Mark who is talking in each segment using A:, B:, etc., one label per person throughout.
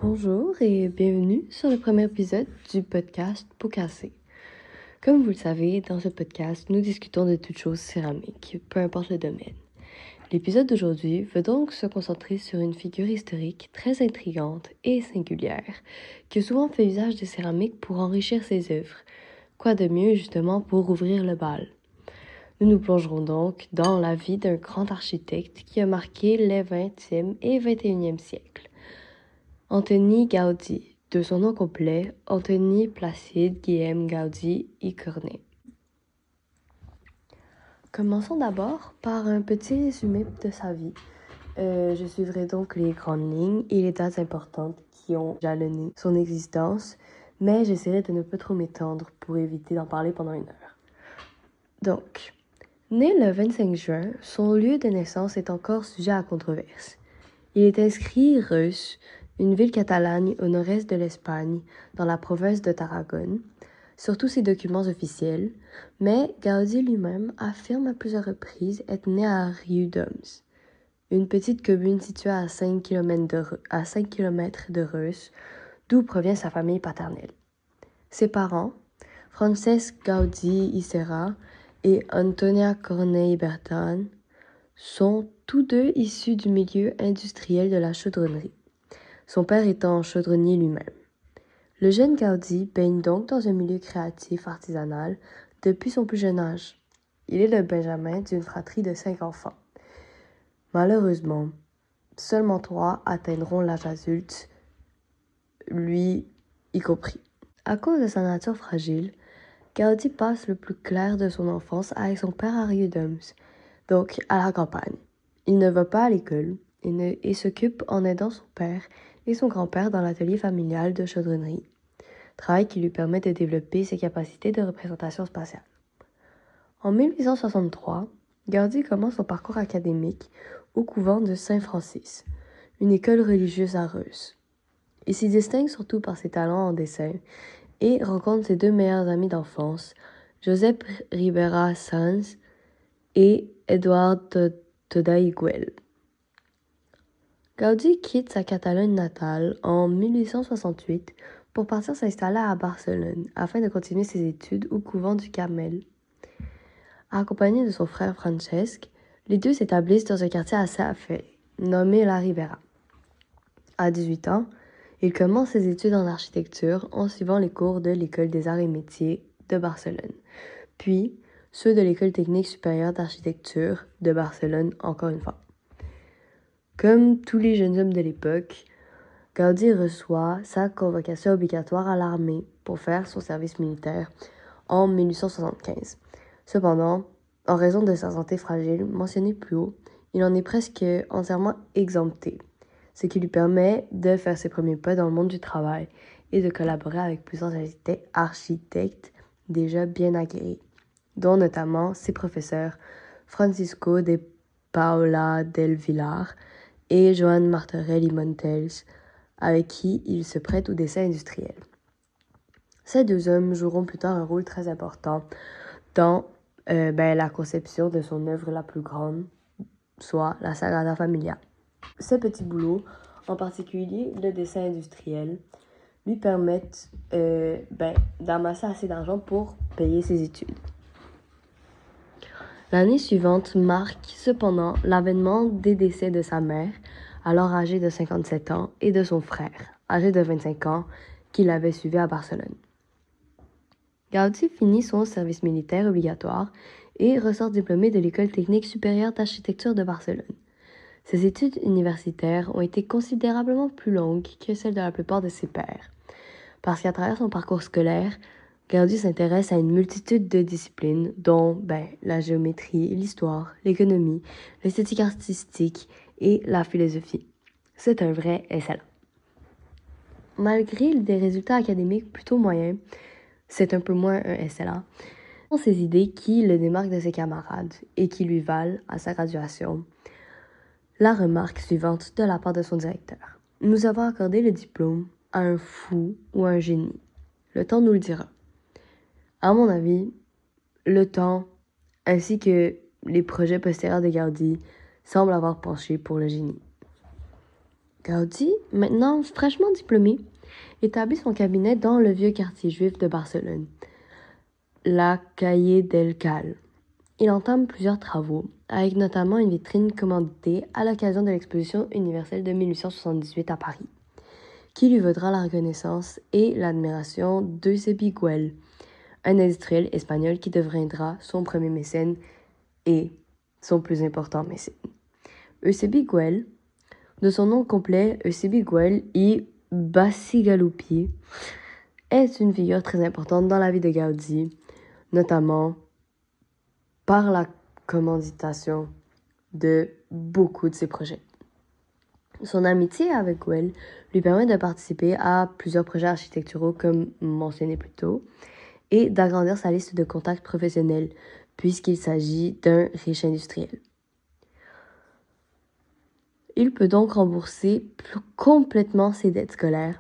A: Bonjour et bienvenue sur le premier épisode du podcast Peau cassée. Comme vous le savez, dans ce podcast, nous discutons de toutes choses céramiques, peu importe le domaine. L'épisode d'aujourd'hui veut donc se concentrer sur une figure historique très intrigante et singulière, qui a souvent fait usage des céramiques pour enrichir ses œuvres. Quoi de mieux justement pour ouvrir le bal? Nous nous plongerons donc dans la vie d'un grand architecte qui a marqué les 20e et 21e siècles. Antoni Gaudí, de son nom complet, Antoni Placide Guillaume Gaudí y Cornet. Commençons d'abord par un petit résumé de sa vie. Je suivrai donc les grandes lignes et les dates importantes qui ont jalonné son existence, mais j'essaierai de ne pas trop m'étendre pour éviter d'en parler pendant une heure. Donc, né le 25 juin, son lieu de naissance est encore sujet à controverse. Il est inscrit Reus, une ville catalane au nord-est de l'Espagne, dans la province de Tarragone, sur tous ses documents officiels, mais Gaudí lui-même affirme à plusieurs reprises être né à Riudoms, une petite commune située à 5 km de Reus, d'où provient sa famille paternelle. Ses parents, Francesc Gaudí y Serra et Antonia Cornet y Bertran, sont tous deux issus du milieu industriel de la chaudronnerie, son père étant chaudronnier lui-même. Le jeune Gaudí baigne donc dans un milieu créatif artisanal depuis son plus jeune âge. Il est le benjamin d'une fratrie de 5 enfants. Malheureusement, seulement 3 atteindront l'âge adulte, lui y compris. À cause de sa nature fragile, Gaudí passe le plus clair de son enfance avec son père à Riudoms, donc à la campagne. Il ne va pas à l'école et s'occupe en aidant son père et son grand-père dans l'atelier familial de chaudronnerie, travail qui lui permet de développer ses capacités de représentation spatiale. En 1863, Gaudí commence son parcours académique au couvent de Saint-Francis, une école religieuse à Reus. Il s'y distingue surtout par ses talents en dessin et rencontre ses 2 meilleurs amis d'enfance, Josep Ribera Sans et Eduard Toda-Higuel. Gaudí quitte sa Catalogne natale en 1868 pour partir s'installer à Barcelone afin de continuer ses études au couvent du Carmel. Accompagné de son frère Francesc, les deux s'établissent dans un quartier assez affairé, nommé La Ribera. À 18 ans, il commence ses études en architecture en suivant les cours de l'École des Arts et Métiers de Barcelone, puis ceux de l'École technique supérieure d'architecture de Barcelone encore une fois. Comme tous les jeunes hommes de l'époque, Gaudí reçoit sa convocation obligatoire à l'armée pour faire son service militaire en 1875. Cependant, en raison de sa santé fragile mentionnée plus haut, il en est presque entièrement exempté, ce qui lui permet de faire ses premiers pas dans le monde du travail et de collaborer avec plusieurs architectes déjà bien agréés, dont notamment ses professeurs Francisco de Paula del Villar et Joan Martorell y Montells, avec qui il se prête au dessin industriel. Ces 2 hommes joueront plus tard un rôle très important dans la conception de son œuvre la plus grande, soit la Sagrada Familia. Ce petit boulot, en particulier le dessin industriel, lui permettent d'amasser assez d'argent pour payer ses études. L'année suivante marque cependant l'avènement des décès de sa mère, alors âgée de 57 ans, et de son frère, âgé de 25 ans, qui l'avait suivi à Barcelone. Gaudí finit son service militaire obligatoire et ressort diplômé de l'École technique supérieure d'architecture de Barcelone. Ses études universitaires ont été considérablement plus longues que celles de la plupart de ses pairs, parce qu'à travers son parcours scolaire, Gaudí s'intéresse à une multitude de disciplines, dont la géométrie, l'histoire, l'économie, l'esthétique artistique et la philosophie. C'est un vrai excellent. Malgré des résultats académiques plutôt moyens, c'est un peu moins un excellent, ce sont ses idées qui le démarquent de ses camarades et qui lui valent, à sa graduation, la remarque suivante de la part de son directeur. Nous avons accordé le diplôme à un fou ou à un génie. Le temps nous le dira. À mon avis, le temps, ainsi que les projets postérieurs de Gaudí, semblent avoir penché pour le génie. Gaudí, maintenant fraîchement diplômé, établit son cabinet dans le vieux quartier juif de Barcelone, la Calle del Cal. Il entame plusieurs travaux, avec notamment une vitrine commanditée à l'occasion de l'exposition universelle de 1878 à Paris, qui lui vaudra la reconnaissance et l'admiration d'Eusebi Güell, un industriel espagnol qui deviendra son premier mécène et son plus important mécène. Eusebi Güell, de son nom complet Eusebi Güell y Bacigalupi, est une figure très importante dans la vie de Gaudí, notamment par la commanditation de beaucoup de ses projets. Son amitié avec Güell lui permet de participer à plusieurs projets architecturaux comme mentionné plus tôt et d'agrandir sa liste de contacts professionnels puisqu'il s'agit d'un riche industriel. Il peut donc rembourser complètement ses dettes scolaires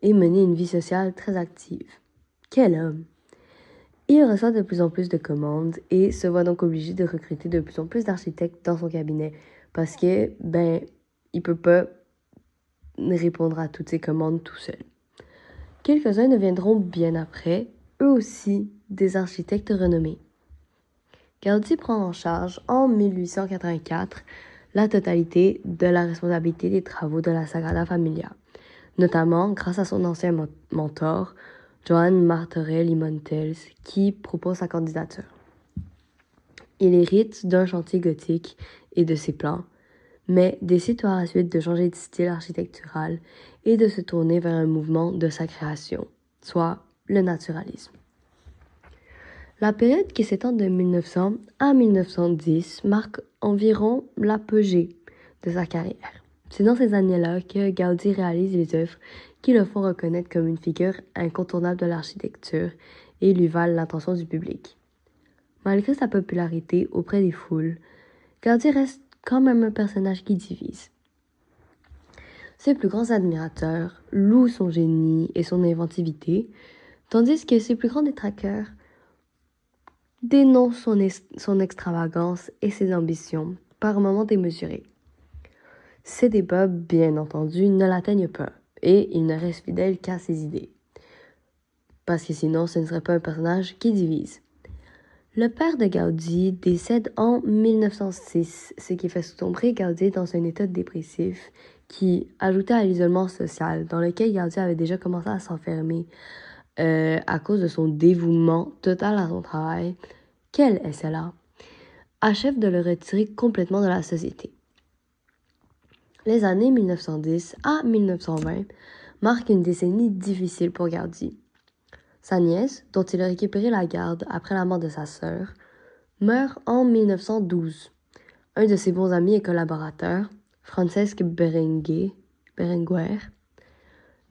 A: et mener une vie sociale très active. Quel homme! Il reçoit de plus en plus de commandes et se voit donc obligé de recruter de plus en plus d'architectes dans son cabinet parce que, il peut pas répondre à toutes ces commandes tout seul. Quelques-uns deviendront bien après, eux aussi, des architectes renommés. Gaudí prend en charge en 1884 la totalité de la responsabilité des travaux de la Sagrada Familia, notamment grâce à son ancien mentor, Joan Martorell y Montells, qui propose sa candidature. Il hérite d'un chantier gothique et de ses plans, mais décide par la suite de changer de style architectural et de se tourner vers un mouvement de sa création, soit le naturalisme. La période qui s'étend de 1900 à 1910 marque environ l'apogée de sa carrière. C'est dans ces années-là que Gaudí réalise les œuvres qui le font reconnaître comme une figure incontournable de l'architecture et lui valent l'attention du public. Malgré sa popularité auprès des foules, Gaudí reste quand même un personnage qui divise. Ses plus grands admirateurs louent son génie et son inventivité, tandis que ses plus grands détracteurs dénoncent son extravagance et ses ambitions, par moments démesurées. Ces débats, bien entendu, ne l'atteignent pas, et il ne reste fidèle qu'à ses idées. Parce que sinon, ce ne serait pas un personnage qui divise. Le père de Gaudí décède en 1906, ce qui fait sombrer Gaudí dans un état dépressif qui, ajouté à l'isolement social dans lequel Gaudí avait déjà commencé à s'enfermer à cause de son dévouement total à son travail, quelle est celle-là, achève de le retirer complètement de la société. Les années 1910 à 1920 marquent une décennie difficile pour Gaudí. Sa nièce, dont il a récupéré la garde après la mort de sa sœur, meurt en 1912. Un de ses bons amis et collaborateurs, Francesc Berenguer,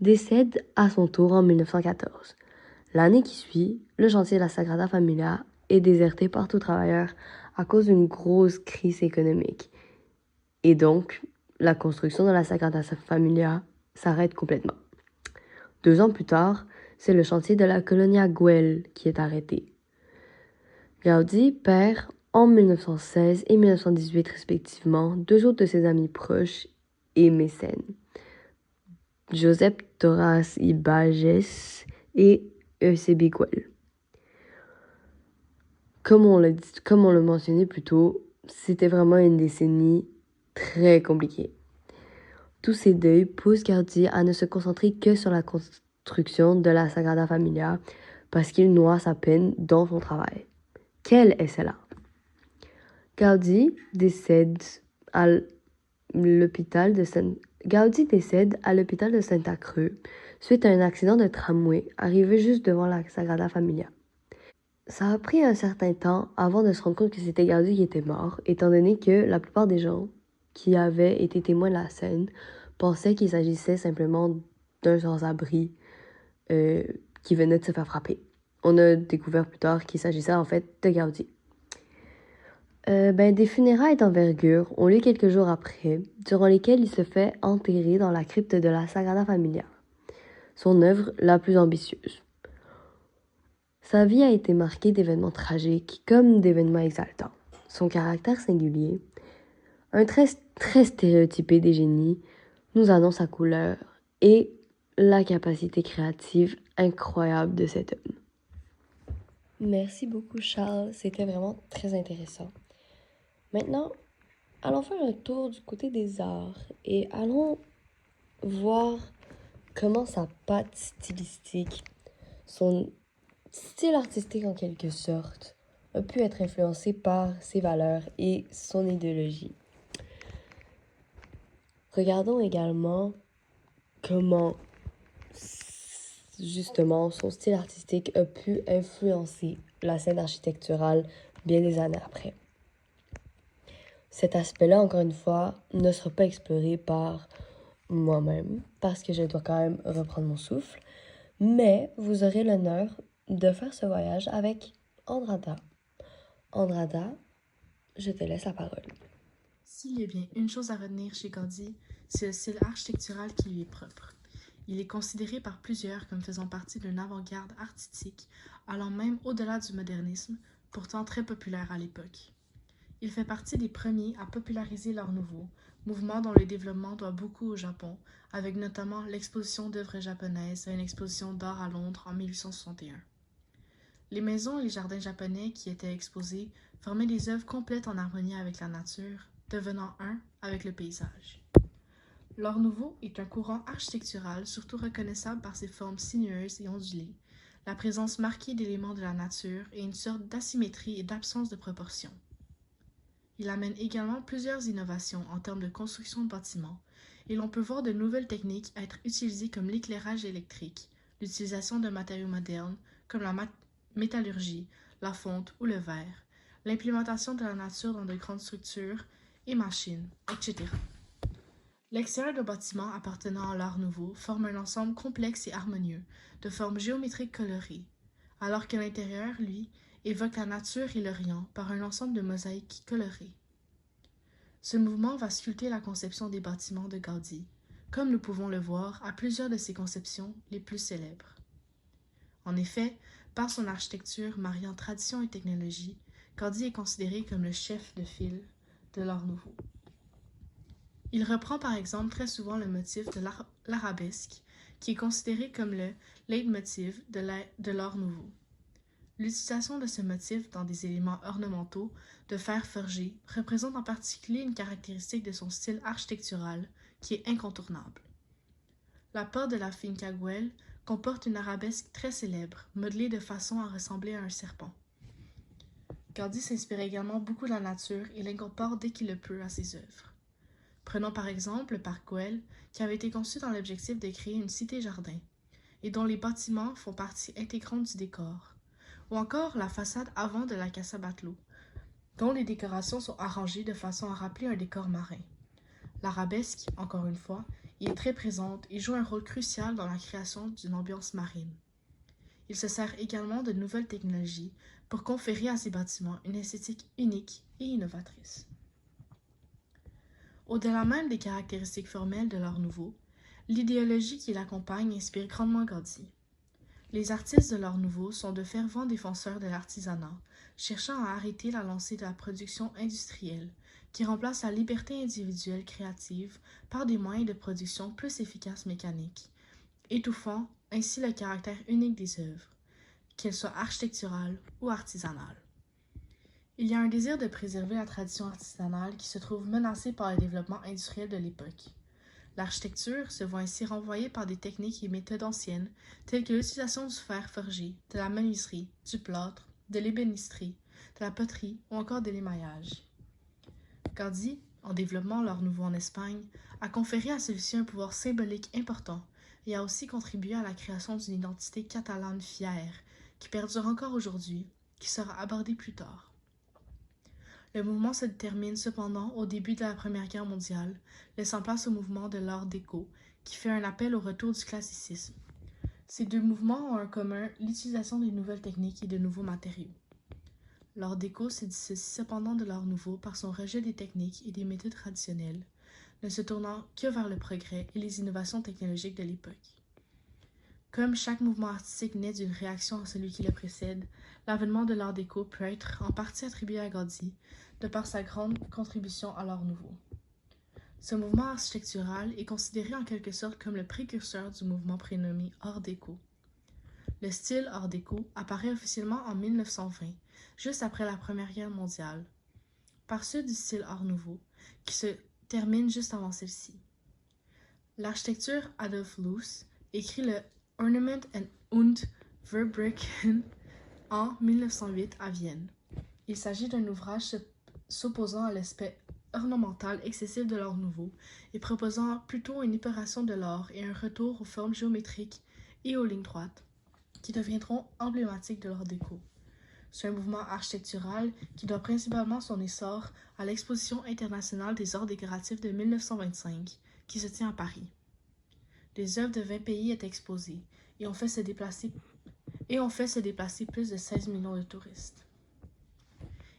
A: décède à son tour en 1914. L'année qui suit, le chantier de la Sagrada Familia est déserté par tout travailleur à cause d'une grosse crise économique. Et donc, la construction de la Sagrada Familia s'arrête complètement. 2 ans plus tard, c'est le chantier de la Colonia Güell qui est arrêté. Gaudí perd en 1916 et 1918 respectivement 2 autres de ses amis proches et mécènes, Josep Torras y Bages et Eusebi Güell. Comme on l'a mentionné plus tôt, c'était vraiment une décennie très compliquée. Tous ces deuils poussent Gaudí à ne se concentrer que sur la construction de la Sagrada Familia parce qu'il noie sa peine dans son travail. Quelle est celle-là? Gaudí décède à l'hôpital de Santa Creu suite à un accident de tramway arrivé juste devant la Sagrada Familia. Ça a pris un certain temps avant de se rendre compte que c'était Gaudí qui était mort, étant donné que la plupart des gens qui avaient été témoins de la scène pensaient qu'il s'agissait simplement d'un sans-abri qui venait de se faire frapper. On a découvert plus tard qu'il s'agissait en fait de Gaudí. Des funérailles d'envergure ont lieu quelques jours après, durant lesquelles il se fait enterrer dans la crypte de la Sagrada Familia, son œuvre la plus ambitieuse. Sa vie a été marquée d'événements tragiques comme d'événements exaltants. Son caractère singulier, un trait très stéréotypé des génies, nous annonce sa couleur et la capacité créative incroyable de cet homme. Merci beaucoup Charles, c'était vraiment très intéressant. Maintenant, allons faire un tour du côté des arts et allons voir comment sa patte stylistique, son style artistique en quelque sorte, a pu être influencé par ses valeurs et son idéologie. Regardons également comment justement son style artistique a pu influencer la scène architecturale bien des années après. Cet aspect-là, encore une fois, ne sera pas exploré par moi-même parce que je dois quand même reprendre mon souffle, mais vous aurez l'honneur de faire ce voyage avec Andrada. Andrada, je te laisse la parole.
B: S'il y a bien une chose à retenir chez Gaudí, c'est le style architectural qui lui est propre. Il est considéré par plusieurs comme faisant partie d'une avant-garde artistique, allant même au-delà du modernisme, pourtant très populaire à l'époque. Il fait partie des premiers à populariser l'art nouveau, mouvement dont le développement doit beaucoup au Japon, avec notamment l'exposition d'œuvres japonaises à une exposition d'art à Londres en 1861. Les maisons et les jardins japonais qui étaient exposés formaient des œuvres complètes en harmonie avec la nature, devenant un avec le paysage. L'art nouveau est un courant architectural surtout reconnaissable par ses formes sinueuses et ondulées, la présence marquée d'éléments de la nature et une sorte d'asymétrie et d'absence de proportion. Il amène également plusieurs innovations en termes de construction de bâtiments, et l'on peut voir de nouvelles techniques être utilisées comme l'éclairage électrique, l'utilisation de matériaux modernes comme la métallurgie, la fonte ou le verre, l'implémentation de la nature dans de grandes structures et machines, etc. L'extérieur de bâtiments appartenant à l'art nouveau forme un ensemble complexe et harmonieux, de formes géométriques colorées, alors que l'intérieur, lui, évoque la nature et l'Orient par un ensemble de mosaïques colorées. Ce mouvement va sculpter la conception des bâtiments de Gaudí, comme nous pouvons le voir à plusieurs de ses conceptions les plus célèbres. En effet, par son architecture mariant tradition et technologie, Gaudí est considéré comme le chef de file de l'art nouveau. Il reprend par exemple très souvent le motif de l'arabesque, qui est considéré comme le leitmotiv de l'art nouveau. L'utilisation de ce motif dans des éléments ornementaux de fer forgé représente en particulier une caractéristique de son style architectural qui est incontournable. La porte de la Finca Güell comporte une arabesque très célèbre, modelée de façon à ressembler à un serpent. Gaudí s'inspire également beaucoup de la nature et l'incorpore dès qu'il le peut à ses œuvres. Prenons par exemple le parc Güell, qui avait été conçu dans l'objectif de créer une cité-jardin, et dont les bâtiments font partie intégrante du décor, ou encore la façade avant de la Casa Batlló, dont les décorations sont arrangées de façon à rappeler un décor marin. L'arabesque, encore une fois, y est très présente et joue un rôle crucial dans la création d'une ambiance marine. Il se sert également de nouvelles technologies pour conférer à ces bâtiments une esthétique unique et innovatrice. Au-delà même des caractéristiques formelles de l'art nouveau, l'idéologie qui l'accompagne inspire grandement Gaudí. Les artistes de l'art nouveau sont de fervents défenseurs de l'artisanat, cherchant à arrêter la lancée de la production industrielle, qui remplace la liberté individuelle créative par des moyens de production plus efficaces mécaniques, étouffant ainsi le caractère unique des œuvres, qu'elles soient architecturales ou artisanales. Il y a un désir de préserver la tradition artisanale qui se trouve menacée par le développement industriel de l'époque. L'architecture se voit ainsi renvoyée par des techniques et méthodes anciennes, telles que l'utilisation du fer forgé, de la menuiserie, du plâtre, de l'ébénisterie, de la poterie ou encore de l'émaillage. Gaudí, en développant l'art nouveau en Espagne, a conféré à celui-ci un pouvoir symbolique important et a aussi contribué à la création d'une identité catalane fière, qui perdure encore aujourd'hui, qui sera abordée plus tard. Le mouvement se termine cependant au début de la Première Guerre mondiale, laissant place au mouvement de l'Art déco, qui fait un appel au retour du classicisme. Ces deux mouvements ont en commun l'utilisation de nouvelles techniques et de nouveaux matériaux. L'Art déco se dissocie cependant de l'Art nouveau par son rejet des techniques et des méthodes traditionnelles, ne se tournant que vers le progrès et les innovations technologiques de l'époque. Comme chaque mouvement artistique naît d'une réaction à celui qui le précède, l'avènement de l'Art déco peut être en partie attribué à Gaudí, de par sa grande contribution à l'art nouveau. Ce mouvement architectural est considéré en quelque sorte comme le précurseur du mouvement prénommé Art déco. Le style Art déco apparaît officiellement en 1920, juste après la Première Guerre mondiale, par ceux du style Art nouveau, qui se termine juste avant celle-ci. L'architecture Adolf Loos écrit le Ornament und Verbrücken en 1908 à Vienne. Il s'agit d'un ouvrage s'opposant à l'aspect ornemental excessif de l'art nouveau et proposant plutôt une épuration de l'art et un retour aux formes géométriques et aux lignes droites qui deviendront emblématiques de l'art déco. C'est un mouvement architectural qui doit principalement son essor à l'exposition internationale des arts décoratifs de 1925 qui se tient à Paris. Les œuvres de 20 pays étaient exposées et ont fait se déplacer plus de 16 millions de touristes.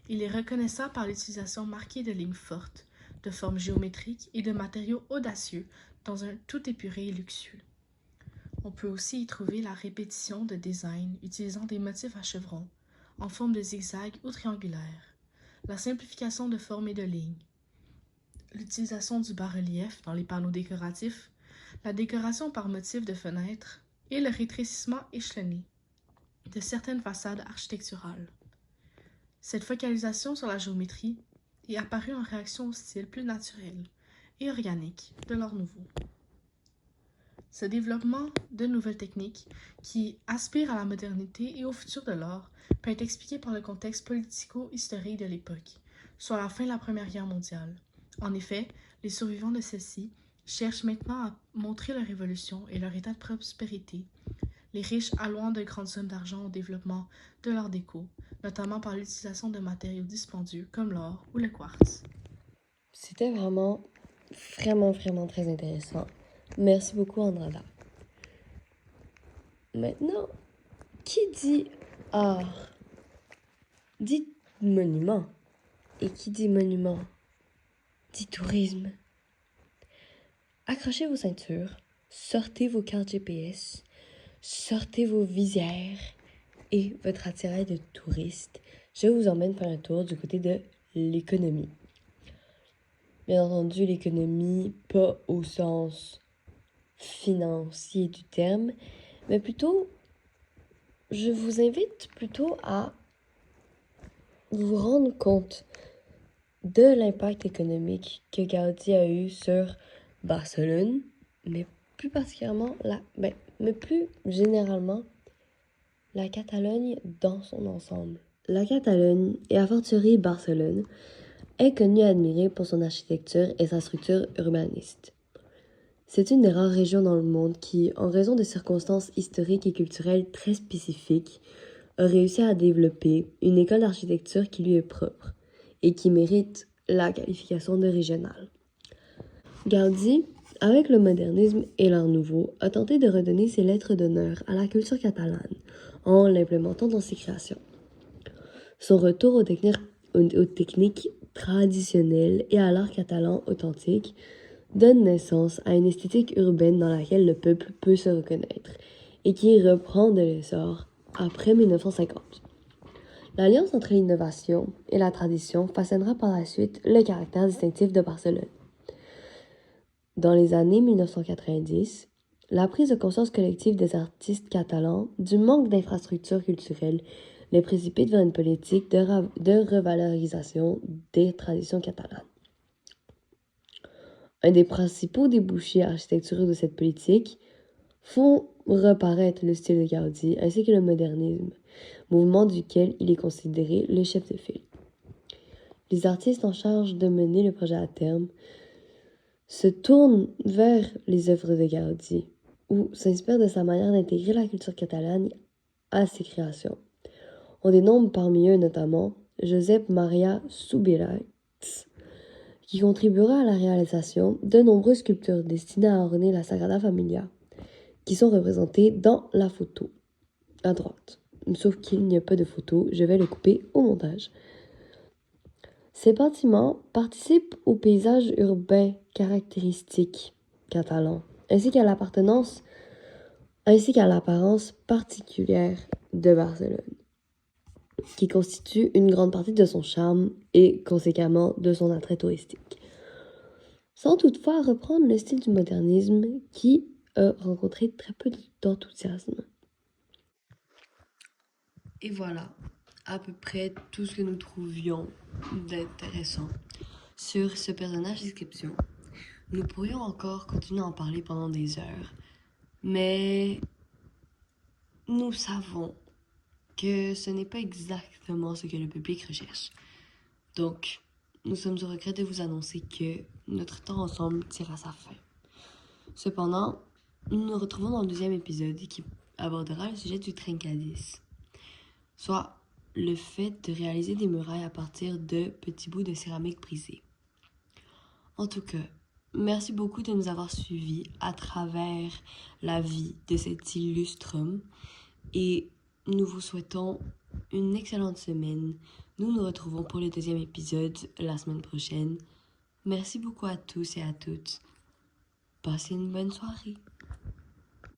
B: Il est reconnaissable par l'utilisation marquée de lignes fortes, de formes géométriques et de matériaux audacieux dans un tout épuré et luxueux. On peut aussi y trouver la répétition de designs utilisant des motifs à chevrons, en forme de zigzag ou triangulaire, la simplification de formes et de lignes, l'utilisation du bas-relief dans les panneaux décoratifs, la décoration par motifs de fenêtres et le rétrécissement échelonné de certaines façades architecturales. Cette focalisation sur la géométrie est apparue en réaction au style plus naturel et organique de l'art nouveau. Ce développement de nouvelles techniques qui aspirent à la modernité et au futur de l'art peut être expliqué par le contexte politico-historique de l'époque, soit la fin de la Première Guerre mondiale. En effet, les survivants de celle-ci cherchent maintenant à montrer leur évolution et leur état de prospérité, les riches allouant de grandes sommes d'argent au développement de l'art déco, notamment par l'utilisation de matériaux dispendieux comme l'or ou le quartz.
A: C'était vraiment très intéressant. Merci beaucoup, Andrada. Maintenant, qui dit art dit monument. Et qui dit monument dit tourisme. Accrochez vos ceintures, sortez vos cartes GPS, sortez vos visières et votre attirail de touriste. Je vous emmène faire un tour du côté de l'économie. Bien entendu, l'économie, pas au sens financier du terme, mais plutôt, je vous invite plutôt à vous rendre compte de l'impact économique que Gaudi a eu sur Barcelone, mais plus particulièrement, mais plus généralement, la Catalogne dans son ensemble. La Catalogne, et a fortiori Barcelone, est connue et admirée pour son architecture et sa structure urbaniste. C'est une des rares régions dans le monde qui, en raison de circonstances historiques et culturelles très spécifiques, a réussi à développer une école d'architecture qui lui est propre et qui mérite la qualification de régionale. Gaudi, avec le modernisme et l'art nouveau, a tenté de redonner ses lettres d'honneur à la culture catalane en l'implémentant dans ses créations. Son retour aux techniques traditionnelles et à l'art catalan authentique donne naissance à une esthétique urbaine dans laquelle le peuple peut se reconnaître et qui reprend de l'essor après 1950. L'alliance entre l'innovation et la tradition façonnera par la suite le caractère distinctif de Barcelone. Dans les années 1990, la prise de conscience collective des artistes catalans du manque d'infrastructures culturelles les précipite vers une politique de revalorisation des traditions catalanes. Un des principaux débouchés architecturaux de cette politique font reparaître le style de Gaudi ainsi que le modernisme, mouvement duquel il est considéré le chef de file. Les artistes en charge de mener le projet à terme se tournent vers les œuvres de Gaudi ou s'inspirent de sa manière d'intégrer la culture catalane à ses créations. On dénombre parmi eux notamment Josep Maria Subirats, qui contribuera à la réalisation de nombreuses sculptures destinées à orner la Sagrada Familia, qui sont représentées dans la photo, à droite. Sauf qu'il n'y a pas de photo, je vais le couper au montage. Ces bâtiments participent au paysage urbain caractéristique catalan, ainsi qu'à l'apparence particulière de Barcelone, qui constitue une grande partie de son charme et conséquemment de son attrait touristique. sans toutefois reprendre le style du modernisme qui a rencontré très peu d'enthousiasme. Et voilà, à peu près tout ce que nous trouvions d'intéressant sur ce personnage d'exception. Nous pourrions encore continuer à en parler pendant des heures, mais nous savons que ce n'est pas exactement ce que le public recherche. Donc, nous sommes au regret de vous annoncer que notre temps ensemble tire à sa fin. Cependant, nous nous retrouvons dans le deuxième épisode qui abordera le sujet du trincadis, soit le fait de réaliser des murailles à partir de petits bouts de céramique brisés. En tout cas, merci beaucoup de nous avoir suivis à travers la vie de cet illustre homme et nous vous souhaitons une excellente semaine. Nous nous retrouvons pour le deuxième épisode la semaine prochaine. Merci beaucoup à tous et à toutes. Passez une bonne soirée.